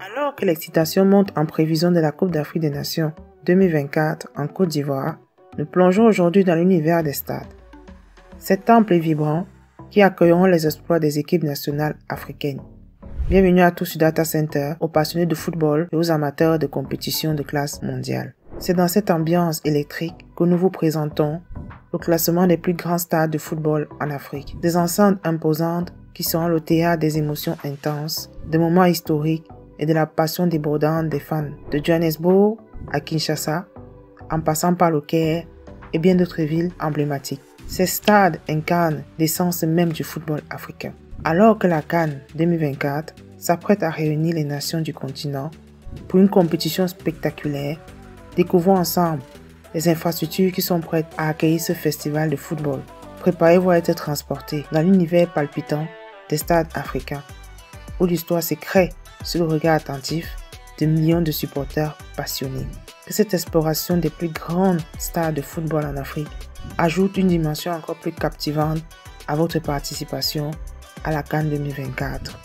Alors que l'excitation monte en prévision de la Coupe d'Afrique des Nations 2024 en Côte d'Ivoire, nous plongeons aujourd'hui dans l'univers des stades. Ces temples vibrants qui accueilleront les exploits des équipes nationales africaines. Bienvenue à tous sur Data Center, aux passionnés de football et aux amateurs de compétition de classe mondiale. C'est dans cette ambiance électrique que nous vous présentons le classement des plus grands stades de football en Afrique. Des enceintes imposantes qui seront le théâtre des émotions intenses, des moments historiques et de la passion débordante des fans. De Johannesburg à Kinshasa, en passant par le Caire et bien d'autres villes emblématiques. Ces stades incarnent l'essence même du football africain. Alors que la CAN 2024 s'apprête à réunir les nations du continent pour une compétition spectaculaire, découvrons ensemble les infrastructures qui sont prêtes à accueillir ce festival de football. Préparez-vous à être transportés dans l'univers palpitant des stades africains, où l'histoire s'écrit sur le regard attentif de millions de supporters passionnés. Que cette exploration des plus grands stades de football en Afrique ajoute une dimension encore plus captivante à votre participation à la CAN 2024.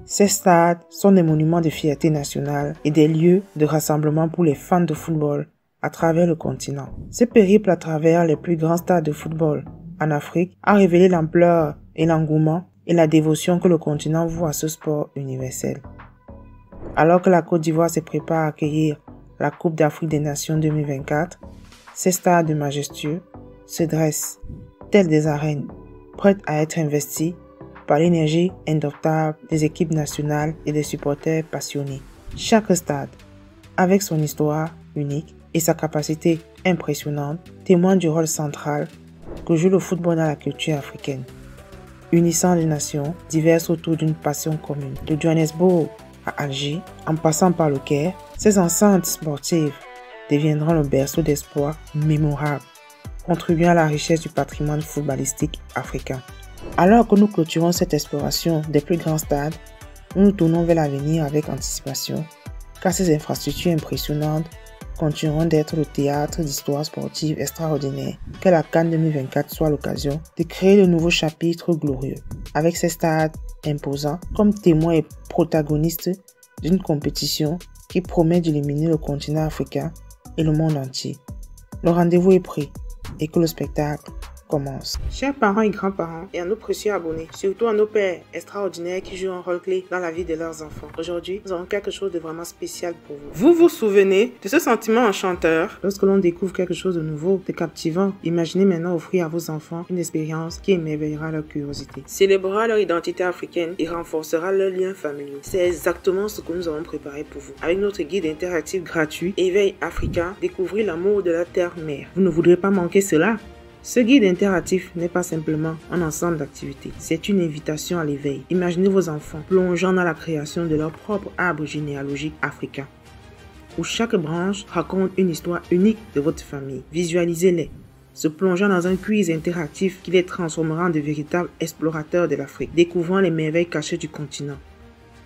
Ces stades sont des monuments de fierté nationale et des lieux de rassemblement pour les fans de football à travers le continent. Ce périple à travers les plus grands stades de football en Afrique a révélé l'ampleur et l'engouement et la dévotion que le continent voue à ce sport universel. Alors que la Côte d'Ivoire se prépare à accueillir la Coupe d'Afrique des Nations 2024, ces stades majestueux se dressent tels des arènes, prêtes à être investies par l'énergie indomptable des équipes nationales et des supporters passionnés. Chaque stade, avec son histoire unique et sa capacité impressionnante, témoigne du rôle central que joue le football dans la culture africaine, unissant les nations diverses autour d'une passion commune. De Johannesburg à Alger, en passant par le Caire, ces enceintes sportives deviendront le berceau d'espoir mémorable, contribuant à la richesse du patrimoine footballistique africain. Alors que nous clôturons cette exploration des plus grands stades, nous nous tournons vers l'avenir avec anticipation, car ces infrastructures impressionnantes continueront d'être le théâtre d'histoires sportives extraordinaires. Que la CAN 2024 soit l'occasion de créer de nouveaux chapitres glorieux, avec ces stades imposants comme témoins et protagonistes d'une compétition qui promet d'illuminer le continent africain et le monde entier. Le rendez-vous est pris et que le spectacle commence. Chers parents et grands-parents et à nos précieux abonnés, surtout à nos pères extraordinaires qui jouent un rôle clé dans la vie de leurs enfants. Aujourd'hui, nous avons quelque chose de vraiment spécial pour vous. Vous vous souvenez de ce sentiment enchanteur lorsque l'on découvre quelque chose de nouveau, de captivant? Imaginez maintenant offrir à vos enfants une expérience qui émerveillera leur curiosité, célébrera leur identité africaine et renforcera leurs liens familiaux. C'est exactement ce que nous avons préparé pour vous. Avec notre guide interactif gratuit, Éveil Africain, découvrez l'amour de la terre-mère. Vous ne voudrez pas manquer cela? Ce guide interactif n'est pas simplement un ensemble d'activités, c'est une invitation à l'éveil. Imaginez vos enfants plongeant dans la création de leur propre arbre généalogique africain, où chaque branche raconte une histoire unique de votre famille. Visualisez-les, se plongeant dans un quiz interactif qui les transformera en de véritables explorateurs de l'Afrique, découvrant les merveilles cachées du continent.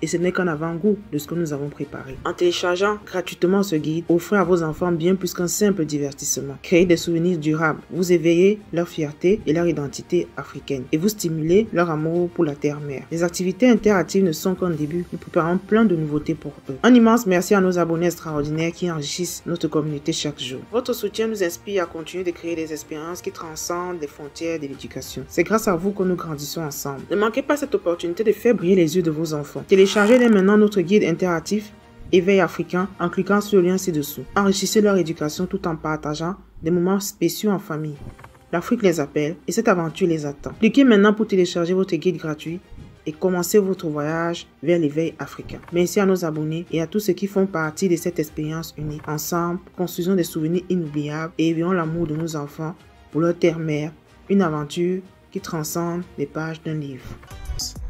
Et ce n'est qu'un avant-goût de ce que nous avons préparé. En téléchargeant gratuitement ce guide, offrez à vos enfants bien plus qu'un simple divertissement. Créez des souvenirs durables, vous éveillez leur fierté et leur identité africaine et vous stimulez leur amour pour la terre-mère. Les activités interactives ne sont qu'un début, nous préparons plein de nouveautés pour eux. Un immense merci à nos abonnés extraordinaires qui enrichissent notre communauté chaque jour. Votre soutien nous inspire à continuer de créer des expériences qui transcendent les frontières de l'éducation. C'est grâce à vous que nous grandissons ensemble. Ne manquez pas cette opportunité de faire briller les yeux de vos enfants. Téléchargez dès maintenant notre guide interactif Éveil Africain en cliquant sur le lien ci-dessous. Enrichissez leur éducation tout en partageant des moments spéciaux en famille. L'Afrique les appelle et cette aventure les attend. Cliquez maintenant pour télécharger votre guide gratuit et commencez votre voyage vers l'éveil africain. Merci à nos abonnés et à tous ceux qui font partie de cette expérience unique. Ensemble, construisons des souvenirs inoubliables et éveillons l'amour de nos enfants pour leur terre-mère. Une aventure qui transcende les pages d'un livre.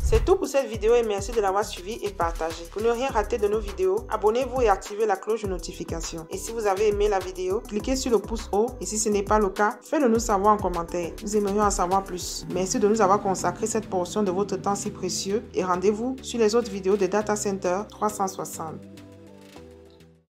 C'est tout pour cette vidéo et merci de l'avoir suivi et partagé. Pour ne rien rater de nos vidéos, abonnez-vous et activez la cloche de notification. Et si vous avez aimé la vidéo, cliquez sur le pouce haut et si ce n'est pas le cas, faites-le nous savoir en commentaire. Nous aimerions en savoir plus. Merci de nous avoir consacré cette portion de votre temps si précieux et rendez-vous sur les autres vidéos de Data Center 360.